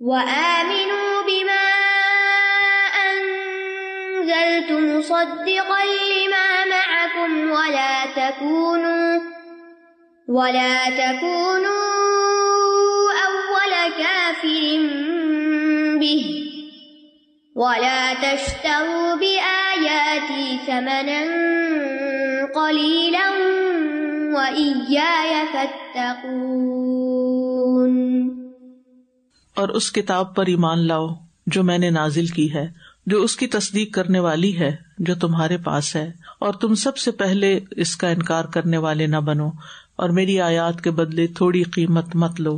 وآمنوا بما أنزلت مصدقا لما معكم ولا تكونوا أول كافر به ولا تشتروا بآياتي ثمنا قليلا وإياي فاتقون۔ اور اس کتاب پر ایمان لاؤ جو میں نے نازل کی ہے، جو اس کی تصدیق کرنے والی ہے جو تمہارے پاس ہے، اور تم سب سے پہلے اس کا انکار کرنے والے نہ بنو، اور میری آیات کے بدلے تھوڑی قیمت مت لو،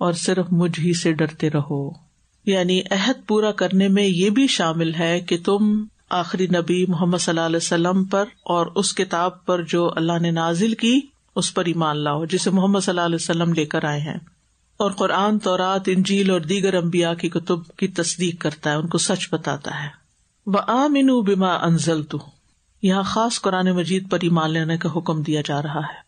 اور صرف مجھ ہی سے ڈرتے رہو۔ یعنی عہد پورا کرنے میں یہ بھی شامل ہے کہ تم آخری نبی محمد صلی اللہ علیہ وسلم پر اور اس کتاب پر جو اللہ نے نازل کی اس پر ایمان لاؤ جسے محمد صلی اللہ علیہ وسلم لے کر آئے ہیں، اور قرآن، تورات، انجیل اور دیگر انبیاء کی کتب کی تصدیق کرتا ہے، ان کو سچ بتاتا ہے۔ وآمنوا بما انزلت، یہاں خاص قرآن مجید پر ایمان لینے کا حکم دیا جا رہا ہے۔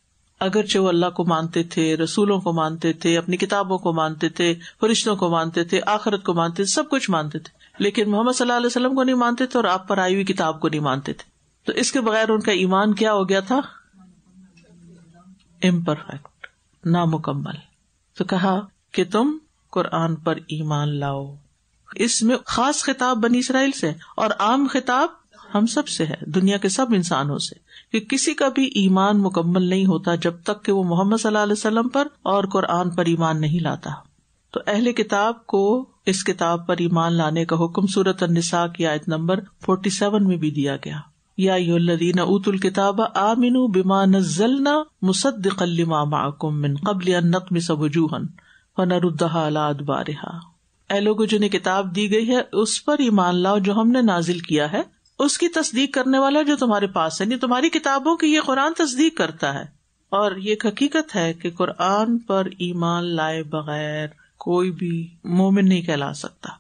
اگرچہ وہ اللہ کو مانتے تھے، رسولوں کو مانتے تھے، اپنی کتابوں کو مانتے تھے، فرشتوں کو مانتے تھے، آخرت کو مانتے تھے، سب کچھ مانتے تھے، لیکن محمد صلی اللہ علیہ وسلم کو نہیں مانتے تھے اور آپ پر آئی ہوئی کتاب کو نہیں مانتے تھے۔ تو اس کے بغیر ان کا ایمان کیا ہو گیا تھا؟ امپرفیکٹ، نامکمل۔ تو کہا کہ تم قرآن پر ایمان لاؤ۔ اس میں خاص خطاب بنی اسرائیل سے اور عام خطاب ہم سب سے ہے، دنیا کے سب انسانوں سے، کہ کسی کا بھی ایمان مکمل نہیں ہوتا جب تک کہ وہ محمد صلی اللہ علیہ وسلم پر اور قرآن پر ایمان نہیں لاتا۔ تو اہل کتاب کو اس کتاب پر ایمان لانے کا حکم سورۃ النساء کی آیت نمبر 47 میں بھی دیا گیا۔ یا ایھا الذین اوتوا الکتاب آمنوا بما نزلنا مصدقا لما معکم من قبل ان نطمس وجوہا فنردها علی ادبارها۔ اے لوگوں جنہیں کتاب دی گئی ہے اس پر ایمان لاؤ جو ہم نے نازل کیا ہے، اس کی تصدیق کرنے والا جو تمہارے پاس ہے، یعنی تمہاری کتابوں کی یہ قرآن تصدیق کرتا ہے۔ اور یہ ایک حقیقت ہے کہ قرآن پر ایمان لائے بغیر کوئی بھی مومن نہیں کہلا سکتا،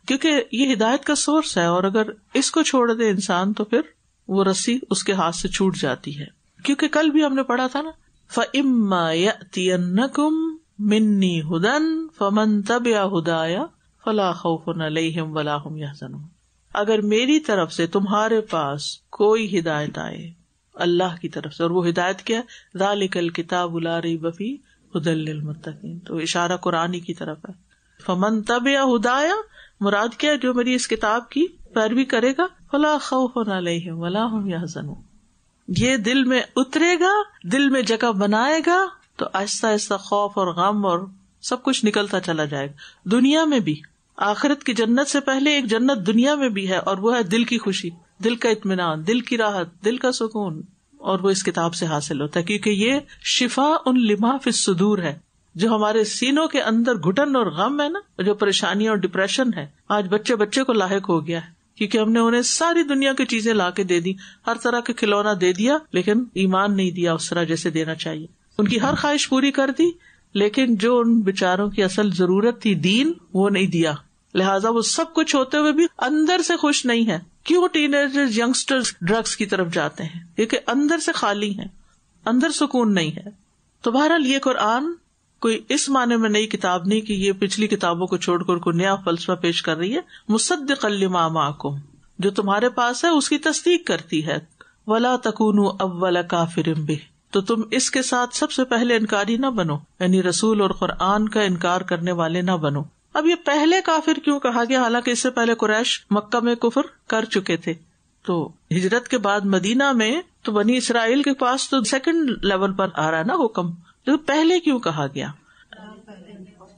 کیونکہ یہ ہدایت کا سورس ہے، اور اگر اس کو چھوڑ دے انسان تو پھر وہ رسی اس کے ہاتھ سے چھوٹ جاتی ہے۔ کیونکہ کل بھی ہم نے پڑھا تھا نا، فَإِمَّا يَأْتِيَنَّكُم مِّنِّي هُدًى فَمَن تَبِعَ هُدَايَ فَلَا خَوْفٌ عَلَيْهِمْ وَلَا هُمْ يَحْزَنُونَ۔ اگر میری طرف سے تمہارے پاس کوئی ہدایت آئے اللہ کی طرف سے، اور وہ ہدایت کیا؟ ذَلِكَ الْكِتَابُ لَا رَيْبَ فِيهِ هُدًى لِّلْمُتَّقِينَ، تو اشارہ قرآن کی طرف ہے۔ فَمَن تَبِعَ هُدَايَ مراد کیا؟ جو میری اس کتاب کی پیروی کرے گا، فَلَا خَوْفٌ عَلَيْهِمْ وَلَا هُمْ يَحْزَنُونَ، یہ دل میں اترے گا، دل میں جگہ بنائے گا تو آہستہ آہستہ خوف اور غم اور سب کچھ نکلتا چلا جائے گا۔ دنیا میں بھی، آخرت کی جنت سے پہلے ایک جنت دنیا میں بھی ہے، اور وہ ہے دل کی خوشی، دل کا اطمینان، دل کی راحت، دل کا سکون، اور وہ اس کتاب سے حاصل ہوتا ہے، کیونکہ یہ شفاء لما فی الصدور ہے۔ جو ہمارے سینوں کے اندر گھٹن اور غم ہے نا، جو پریشانی اور ڈپریشن ہے، آج بچے کو لاحق ہو گیا ہے، کیونکہ ہم نے انہیں ساری دنیا کی چیزیں لا کے دے دی، ہر طرح کے کھلونا دے دیا، لیکن ایمان نہیں دیا اس طرح جیسے دینا چاہیے۔ ان کی ہر خواہش پوری کر دی، لیکن جو ان بیچاروں کی اصل ضرورت تھی دین، وہ نہیں دیا، لہٰذا وہ سب کچھ ہوتے ہوئے بھی اندر سے خوش نہیں ہے۔ کیوں ٹین ایجرز، ینگسٹرز ڈرگس کی طرف جاتے ہیں؟ کیونکہ اندر سے خالی ہیں، اندر سکون نہیں ہے۔ تو بہرحال یہ قرآن کوئی اس معنی میں نئی کتاب نہیں کہ یہ پچھلی کتابوں کو چھوڑ کر کوئی نیا فلسفہ پیش کر رہی ہے، مصدقا لما معکم، جو تمہارے پاس ہے اس کی تصدیق کرتی ہے۔ ولا تکونوا اول کافر بہ، تو تم اس کے ساتھ سب سے پہلے انکاری نہ بنو، یعنی رسول اور قرآن کا انکار کرنے والے نہ بنو۔ اب یہ پہلے کافر کیوں کہا گیا، حالانکہ اس سے پہلے قریش مکہ میں کفر کر چکے تھے؟ تو ہجرت کے بعد مدینہ میں تو بنی اسرائیل کے پاس تو سیکنڈ لیول پر آ رہا ہے نا حکم، تو پہلے کیوں کہا گیا؟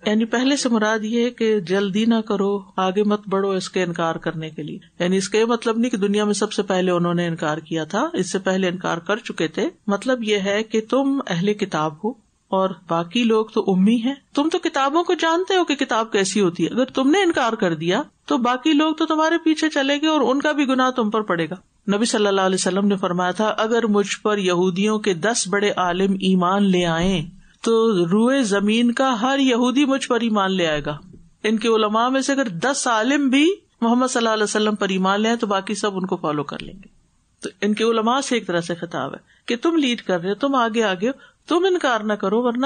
یعنی پہلے سے مراد یہ ہے کہ جلدی نہ کرو، آگے مت بڑھو اس کے انکار کرنے کے لیے، یعنی اس کا یہ مطلب نہیں کہ دنیا میں سب سے پہلے انہوں نے انکار کیا تھا، اس سے پہلے انکار کر چکے تھے۔ مطلب یہ ہے کہ تم اہل کتاب ہو اور باقی لوگ تو امی ہیں، تم تو کتابوں کو جانتے ہو کہ کتاب کیسی ہوتی ہے، اگر تم نے انکار کر دیا تو باقی لوگ تو تمہارے پیچھے چلے گئے اور ان کا بھی گناہ تم پر پڑے گا۔ نبی صلی اللہ علیہ وسلم نے فرمایا تھا، اگر مجھ پر یہودیوں کے 10 بڑے عالم ایمان لے آئیں تو روئے زمین کا ہر یہودی مجھ پر ایمان لے آئے گا۔ ان کے علماء میں سے اگر 10 عالم بھی محمد صلی اللہ علیہ وسلم پر ایمان لے آئیں تو باقی سب ان کو فالو کر لیں گے۔ تو ان کے علماء سے ایک طرح سے خطاب ہے کہ تم لیڈ کر رہے ہو، تم آگے ہو، تم انکار نہ کرو ورنہ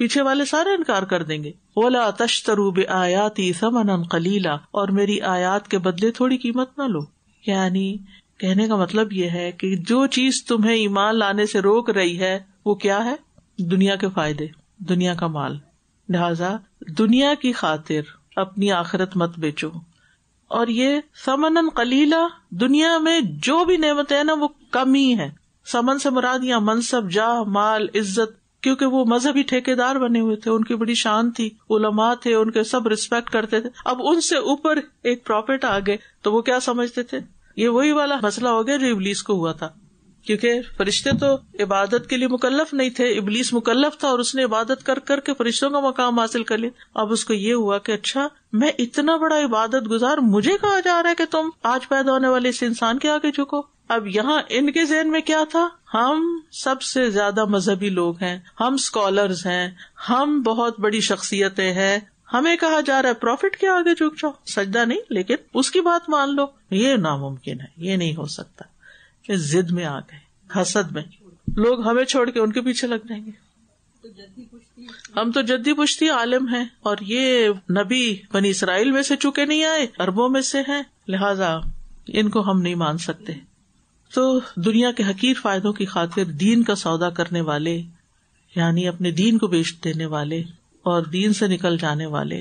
پیچھے والے سارے انکار کر دیں گے. وَلَا تَشْتَرُوا بِآيَاتِي ثَمَنًا قَلِيلًا، اور میری آیات کے بدلے تھوڑی قیمت نہ لو. یعنی کہنے کا مطلب یہ ہے کہ جو چیز تمہیں ایمان لانے سے روک رہی ہے وہ کیا ہے؟ دنیا کے فائدے، دنیا کا مال. لہذا دنیا کی خاطر اپنی آخرت مت بیچو. اور یہ ثمنًا قلیلا، دنیا میں جو بھی نعمتیں ہیں نا وہ کم ہی ہے. ثمن سے مراد یہاں منصب، جاہ، مال، عزت، کیونکہ وہ مذہبی ٹھیکیدار بنے ہوئے تھے، ان کی بڑی شان تھی، علماء تھے، ان کے سب ریسپیکٹ کرتے تھے. اب ان سے اوپر ایک پروفٹ آ گئے تو وہ کیا سمجھتے تھے؟ یہ وہی والا مسئلہ ہو گیا جو ابلیس کو ہوا تھا، کیونکہ فرشتے تو عبادت کے لیے مکلف نہیں تھے، ابلیس مکلف تھا اور اس نے عبادت کر کر کے فرشتوں کا مقام حاصل کر لیا. اب اس کو یہ ہوا کہ اچھا میں اتنا بڑا عبادت گزار، مجھے کہا جا رہا ہے کہ تم آج پیدا ہونے والے اس انسان کے آگے جھکو. اب یہاں ان کے ذہن میں کیا تھا؟ ہم سب سے زیادہ مذہبی لوگ ہیں، ہم اسکالرز ہیں، ہم بہت بڑی شخصیتیں ہیں، ہمیں کہا جا رہا ہے پروفٹ کے آگے جھک جاؤ، سجدہ نہیں لیکن اس کی بات مان لو. یہ ناممکن ہے، یہ نہیں ہو سکتا. ضد میں آ گئے، حسد میں لوگ ہمیں چھوڑ کے ان کے پیچھے لگ جائیں گے. ہم تو جدی پشتی عالم ہیں اور یہ نبی بنی اسرائیل میں سے چکے نہیں آئے، عربوں میں سے ہیں، لہذا ان کو ہم نہیں مان سکتے. تو دنیا کے حقیر فائدوں کی خاطر دین کا سودا کرنے والے، یعنی اپنے دین کو بیچ دینے والے اور دین سے نکل جانے والے،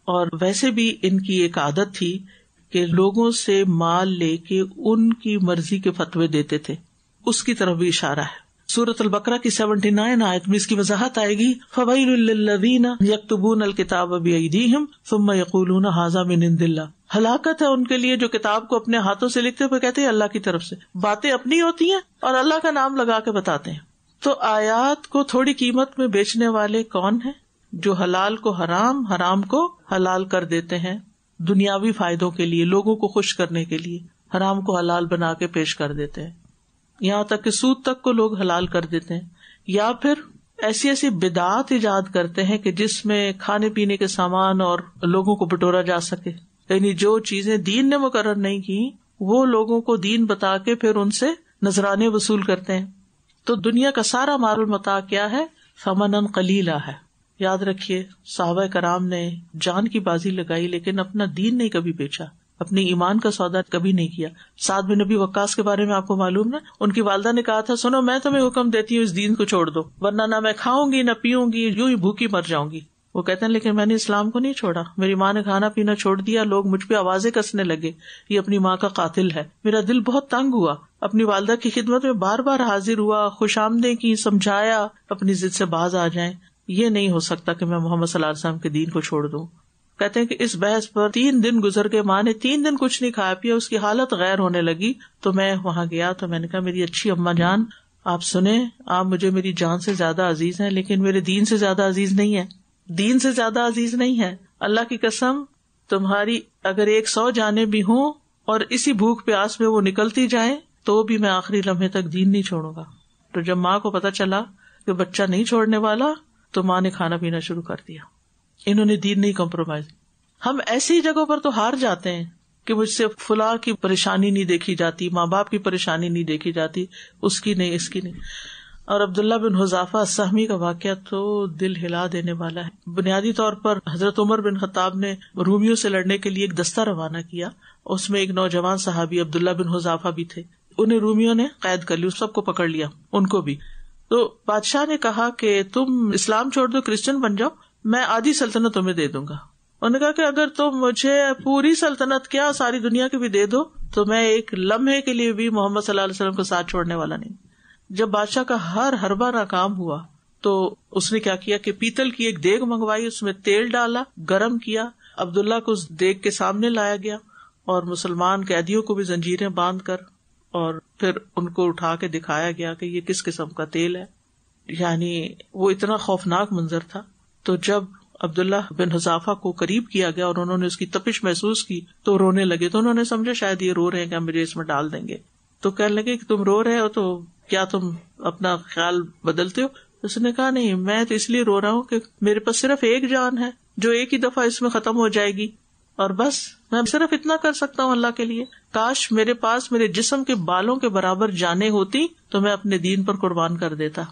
اور ویسے بھی ان کی ایک عادت تھی کہ لوگوں سے مال لے کے ان کی مرضی کے فتوے دیتے تھے، اس کی طرف بھی اشارہ ہے. سورۃ البقرہ کی 79 آیت میں اس کی وضاحت آئے گی. فَوَيْلٌ لِّلَّذِينَ يَكْتُبُونَ الْكِتَابَ بِأَيْدِيهِمْ ثُمَّ يَقُولُونَ هَٰذَا مِنْ عِندِ اللَّهِ. ہلاکت ہے ان کے لیے جو کتاب کو اپنے ہاتھوں سے لکھتے ہوئے کہتے ہیں اللہ کی طرف سے. باتیں اپنی ہوتی ہیں اور اللہ کا نام لگا کے بتاتے ہیں. تو آیات کو تھوڑی قیمت میں بیچنے والے کون ہیں؟ جو حلال کو حرام، حرام کو حلال کر دیتے ہیں دنیاوی فائدوں کے لیے، لوگوں کو خوش کرنے کے لیے حرام کو حلال بنا کے پیش کر دیتے ہیں. یہاں تک کہ سود تک کو لوگ حلال کر دیتے ہیں. یا پھر ایسی ایسی بدعات ایجاد کرتے ہیں کہ جس میں کھانے پینے کے سامان اور لوگوں کو بٹورا جا سکے، یعنی جو چیزیں دین نے مقرر نہیں کی وہ لوگوں کو دین بتا کے پھر ان سے نذرانے وصول کرتے ہیں. تو دنیا کا سارا مال المتاع کیا ہے؟ ثمناً قلیلا ہے. یاد رکھیے صحابہ کرام نے جان کی بازی لگائی لیکن اپنا دین نہیں کبھی بیچا، اپنی ایمان کا سودا کبھی نہیں کیا. سعد بن نبی وقاص کے بارے میں آپ کو معلوم نا، ان کی والدہ نے کہا تھا سنو میں تمہیں حکم دیتی ہوں اس دین کو چھوڑ دو ورنہ نہ میں کھاؤں گی نہ پیوں گی، یوں ہی بھوکی مر جاؤں گی. وہ کہتے ہیں لیکن میں نے اسلام کو نہیں چھوڑا، میری ماں نے کھانا پینا چھوڑ دیا، لوگ مجھ پہ آوازیں کسنے لگے یہ اپنی ماں کا قاتل ہے. میرا دل بہت تنگ ہوا، اپنی والدہ کی خدمت میں بار بار حاضر ہوا، خوش آمدیں کی، سمجھایا اپنی ضد سے باز آ جائیں. یہ نہیں ہو سکتا کہ میں محمد صلی اللہ علیہ وسلم کے دین کو چھوڑ دوں. کہتے ہیں کہ اس بحث پر 3 دن گزر گئے، ماں نے 3 دن کچھ نہیں کھایا پیا، اس کی حالت غیر ہونے لگی. تو میں وہاں گیا تو میں نے کہا میری اچھی اماں جان آپ سنیں، آپ مجھے میری جان سے زیادہ عزیز ہیں لیکن میرے دین سے زیادہ عزیز نہیں ہے، دین سے زیادہ عزیز نہیں ہے. اللہ کی قسم تمہاری اگر 100 جانیں بھی ہوں اور اسی بھوک پیاس میں وہ نکلتی جائیں تو بھی میں آخری لمحے تک دین نہیں چھوڑوں گا. تو جب ماں کو پتا چلا کہ بچہ نہیں چھوڑنے والا تو ماں نے کھانا پینا شروع کر دیا. انہوں نے دین نہیں کمپرومائز. ہم ایسی جگہوں پر تو ہار جاتے ہیں کہ مجھ سے فلاں کی پریشانی نہیں دیکھی جاتی، ماں باپ کی پریشانی نہیں دیکھی جاتی، اس کی نہیں، اس کی نہیں. اور عبداللہ بن حذافہ السہمی کا واقعہ تو دل ہلا دینے والا ہے. بنیادی طور پر حضرت عمر بن خطاب نے رومیوں سے لڑنے کے لیے ایک دستہ روانہ کیا، اس میں ایک نوجوان صحابی عبداللہ بن حذافہ بھی تھے. انہیں رومیوں نے قید کر لی، سب کو پکڑ لیا، ان کو بھی. تو بادشاہ نے کہا کہ تم اسلام چھوڑ دو، کرسچن بن جاؤ، میں آدھی سلطنت تمہیں دے دوں گا. انہوں نے کہا کہ اگر تم مجھے پوری سلطنت کیا ساری دنیا کی بھی دے دو تو میں ایک لمحے کے لیے بھی محمد صلی اللہ علیہ وسلم کو ساتھ چھوڑنے والا نہیں. جب بادشاہ کا ہر حربہ ناکام ہوا تو اس نے کیا کیا کہ پیتل کی ایک دیگ منگوائی، اس میں تیل ڈالا، گرم کیا، عبداللہ کو اس دیگ کے سامنے لایا گیا اور مسلمان قیدیوں کو بھی زنجیریں باندھ کر اور پھر ان کو اٹھا کے دکھایا گیا کہ یہ کس قسم کا تیل ہے. یعنی وہ اتنا خوفناک منظر تھا. تو جب عبداللہ بن حذافہ کو قریب کیا گیا اور انہوں نے اس کی تپش محسوس کی تو رونے لگے. تو انہوں نے سمجھا شاید یہ رو رہے ہیں کہ ہم مجھے اس میں ڈال دیں گے. تو کہنے لگے کہ تم رو رہے ہو تو کیا تم اپنا خیال بدلتے ہو؟ اس نے کہا نہیں، میں تو اس لیے رو رہا ہوں کہ میرے پاس صرف ایک جان ہے جو ایک ہی دفعہ اس میں ختم ہو جائے گی اور بس میں صرف اتنا کر سکتا ہوں اللہ کے لیے. کاش میرے پاس میرے جسم کے بالوں کے برابر جانیں ہوتی تو میں اپنے دین پر قربان کر دیتا.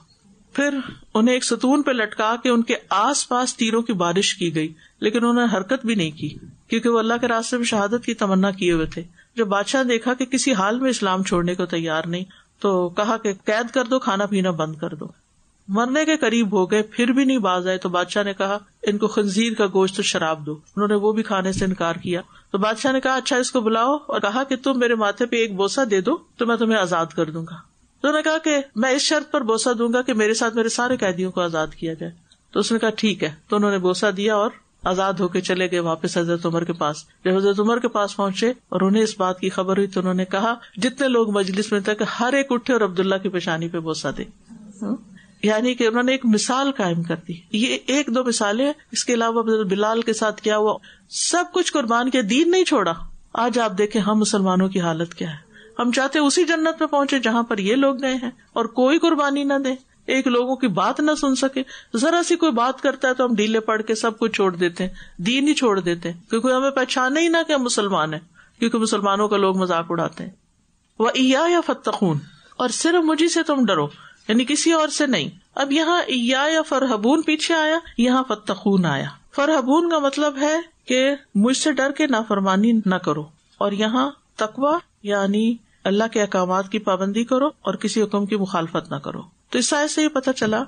پھر انہیں ایک ستون پہ لٹکا کے ان کے آس پاس تیروں کی بارش کی گئی، لیکن انہوں نے حرکت بھی نہیں کی کیونکہ وہ اللہ کے راستے میں شہادت کی تمنا کیے ہوئے تھے. جب بادشاہ دیکھا کہ کسی حال میں اسلام چھوڑنے کو تیار نہیں تو کہا کہ قید کر دو، کھانا پینا بند کر دو. مرنے کے قریب ہو گئے پھر بھی نہیں باز آئے تو بادشاہ نے کہا ان کو خنزیر کا گوشت شراب دو. انہوں نے وہ بھی کھانے سے انکار کیا. تو بادشاہ نے کہا اچھا اس کو بلاؤ اور کہا کہ تم میرے ماتھے پہ ایک بوسہ دے دو تو میں تمہیں آزاد کر دوں گا. تو انہوں نے کہا کہ میں اس شرط پر بوسہ دوں گا کہ میرے ساتھ میرے سارے قیدیوں کو آزاد کیا جائے. تو اس نے کہا ٹھیک ہے. تو انہوں نے بوسہ دیا اور آزاد ہو کے چلے گئے واپس حضرت عمر کے پاس. جب حضرت عمر کے پاس پہنچے اور انہیں اس بات کی خبر ہوئی تو انہوں نے کہا جتنے لوگ مجلس میں تھے کہ ہر ایک اٹھے اور عبداللہ کی پیشانی پہ بوسہ دے. یعنی کہ انہوں نے ایک مثال قائم کر دی. یہ ایک دو مثالیں، اس کے علاوہ بلال کے ساتھ کیا ہوا، سب کچھ قربان کیا، دین نہیں چھوڑا. آج آپ دیکھیں ہم مسلمانوں کی حالت کیا ہے. ہم چاہتے اسی جنت میں پہنچے جہاں پر یہ لوگ گئے ہیں اور کوئی قربانی نہ دیں، ایک لوگوں کی بات نہ سن سکے. ذرا سی کوئی بات کرتا ہے تو ہم ڈھیلے پڑ کے سب کچھ چھوڑ دیتے ہیں، دین ہی چھوڑ دیتے ہیں کیونکہ ہمیں پہچانے ہی نہ کہ ہم مسلمان ہیں، کیونکہ مسلمانوں کا لوگ مذاق اڑاتے ہیں. وَإِيَّايَ فَاتَّقُونَ، اور صرف مجھے سے تم ڈرو، یعنی کسی اور سے نہیں. اب یہاں ایّایا فرحبون پیچھے آیا، یہاں فتقون آیا. فرحبون کا مطلب ہے کہ مجھ سے ڈر کے نافرمانی نہ کرو، اور یہاں تقوی یعنی اللہ کے احکامات کی پابندی کرو اور کسی حکم کی مخالفت نہ کرو. تو اس آیت سے یہ پتہ چلا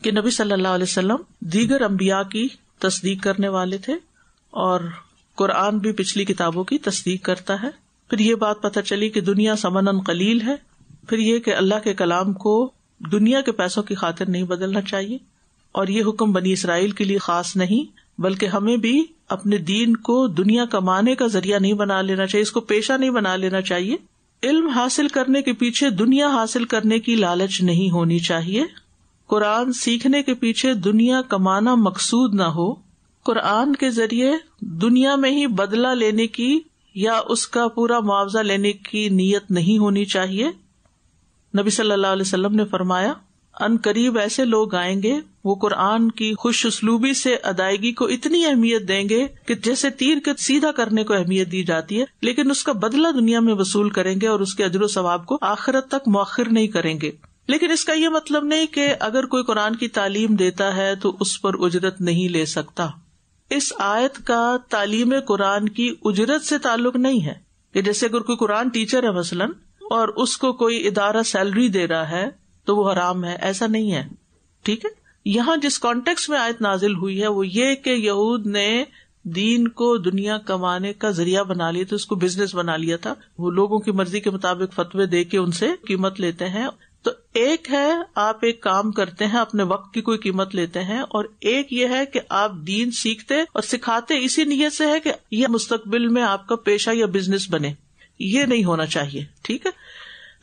کہ نبی صلی اللہ علیہ وسلم دیگر انبیاء کی تصدیق کرنے والے تھے اور قرآن بھی پچھلی کتابوں کی تصدیق کرتا ہے. پھر یہ بات پتہ چلی کہ دنیا ثمناً قلیل ہے. پھر یہ کہ اللہ کے کلام کو دنیا کے پیسوں کی خاطر نہیں بدلنا چاہیے، اور یہ حکم بنی اسرائیل کے لیے خاص نہیں بلکہ ہمیں بھی اپنے دین کو دنیا کمانے کا ذریعہ نہیں بنا لینا چاہیے، اس کو پیشہ نہیں بنا لینا چاہیے. علم حاصل کرنے کے پیچھے دنیا حاصل کرنے کی لالچ نہیں ہونی چاہیے. قرآن سیکھنے کے پیچھے دنیا کمانا مقصود نہ ہو. قرآن کے ذریعے دنیا میں ہی بدلہ لینے کی یا اس کا پورا معاوضہ لینے کی نیت نہیں ہونی چاہیے. نبی صلی اللہ علیہ وسلم نے فرمایا ان قریب ایسے لوگ آئیں گے وہ قرآن کی خوش اسلوبی سے ادائیگی کو اتنی اہمیت دیں گے کہ جیسے تیر کے سیدھا کرنے کو اہمیت دی جاتی ہے، لیکن اس کا بدلہ دنیا میں وصول کریں گے اور اس کے اجر و ثواب کو آخرت تک مؤخر نہیں کریں گے. لیکن اس کا یہ مطلب نہیں کہ اگر کوئی قرآن کی تعلیم دیتا ہے تو اس پر اجرت نہیں لے سکتا. اس آیت کا تعلیم قرآن کی اجرت سے تعلق نہیں ہے کہ جیسے اگر کوئی قرآن ٹیچر ہے مثلاً اور اس کو کوئی ادارہ سیلری دے رہا ہے تو وہ حرام ہے، ایسا نہیں ہے. ٹھیک ہے، یہاں جس کانٹیکس میں آیت نازل ہوئی ہے وہ یہ کہ یہود نے دین کو دنیا کمانے کا ذریعہ بنا لیا تھا، اس کو بزنس بنا لیا تھا. وہ لوگوں کی مرضی کے مطابق فتوے دے کے ان سے قیمت لیتے ہیں. تو ایک ہے آپ ایک کام کرتے ہیں، اپنے وقت کی کوئی قیمت لیتے ہیں، اور ایک یہ ہے کہ آپ دین سیکھتے اور سکھاتے اسی نیت سے ہے کہ یہ مستقبل میں آپ کا پیشہ یا بزنس بنے. یہ نہیں ہونا چاہیے. ٹھیک ہے،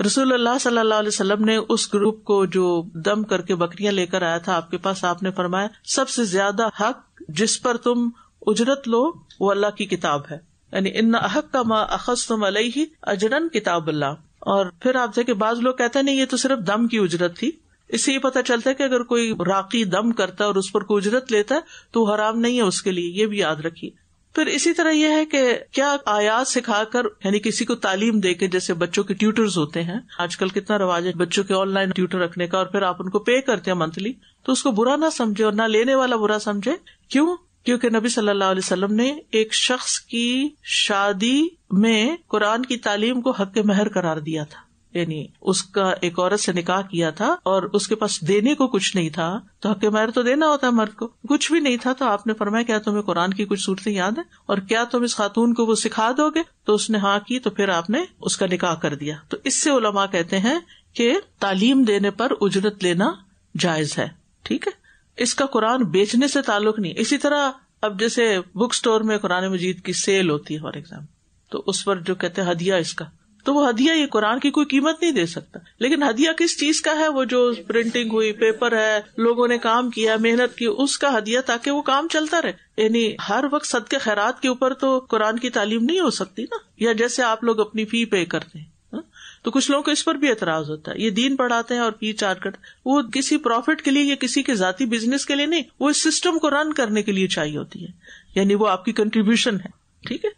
رسول اللہ صلی اللہ علیہ وسلم نے اس گروپ کو جو دم کر کے بکریاں لے کر آیا تھا آپ کے پاس، آپ نے فرمایا سب سے زیادہ حق جس پر تم اجرت لو وہ اللہ کی کتاب ہے، یعنی ان احق ما اخذتم علیہ اجرا کتاب اللہ. اور پھر آپ سے کہ بعض لوگ کہتے ہیں نہیں یہ تو صرف دم کی اجرت تھی. اس سے یہ پتہ چلتا ہے کہ اگر کوئی راقی دم کرتا ہے اور اس پر کوئی اجرت لیتا ہے تو حرام نہیں ہے اس کے لیے، یہ بھی یاد رکھیے. پھر اسی طرح یہ ہے کہ کیا آیات سکھا کر یعنی کسی کو تعلیم دے کے، جیسے بچوں کے ٹیوٹرز ہوتے ہیں، آج کل کتنا رواج ہے بچوں کے آن لائن ٹیوٹر رکھنے کا، اور پھر آپ ان کو پے کرتے ہیں منتھلی، تو اس کو برا نہ سمجھے اور نہ لینے والا برا سمجھے. کیوں؟ کیونکہ نبی صلی اللہ علیہ وسلم نے ایک شخص کی شادی میں قرآن کی تعلیم کو حق مہر قرار دیا تھا. یعنی اس کا ایک عورت سے نکاح کیا تھا اور اس کے پاس دینے کو کچھ نہیں تھا، تو حق مہر تو دینا ہوتا ہے مرد کو، کچھ بھی نہیں تھا. تو آپ نے فرمایا کیا تمہیں قرآن کی کچھ صورتیں یاد ہیں اور کیا تم اس خاتون کو وہ سکھا دو گے؟ تو اس نے ہاں کی، تو پھر آپ نے اس کا نکاح کر دیا. تو اس سے علماء کہتے ہیں کہ تعلیم دینے پر اجرت لینا جائز ہے. ٹھیک ہے، اس کا قرآن بیچنے سے تعلق نہیں. اسی طرح اب جیسے بک سٹور میں قرآن مجید کی سیل ہوتی ہے فار ایگزامپل، تو اس پر جو کہتے ہیں ہدیہ اس کا، تو وہ ہدیہ یہ قرآن کی کوئی قیمت نہیں دے سکتا. لیکن ہدیہ کس چیز کا ہے؟ وہ جو پرنٹنگ ہوئی، پیپر ہے، لوگوں نے کام کیا، محنت کی، اس کا ہدیہ، تاکہ وہ کام چلتا رہے. یعنی ہر وقت صدقے خیرات کے اوپر تو قرآن کی تعلیم نہیں ہو سکتی نا، یا جیسے آپ لوگ اپنی فی پے کرتے ہیں. تو کچھ لوگوں کو اس پر بھی اعتراض ہوتا ہے، یہ دین پڑھاتے ہیں اور فی چارج کرتے ہیں، وہ کسی پروفٹ کے لیے یا کسی کے ذاتی بزنس کے لیے نہیں، وہ اس سسٹم کو رن کرنے کے لیے چاہیے ہوتی ہے، یعنی وہ آپ کی کنٹریبیوشن ہے. ٹھیک ہے،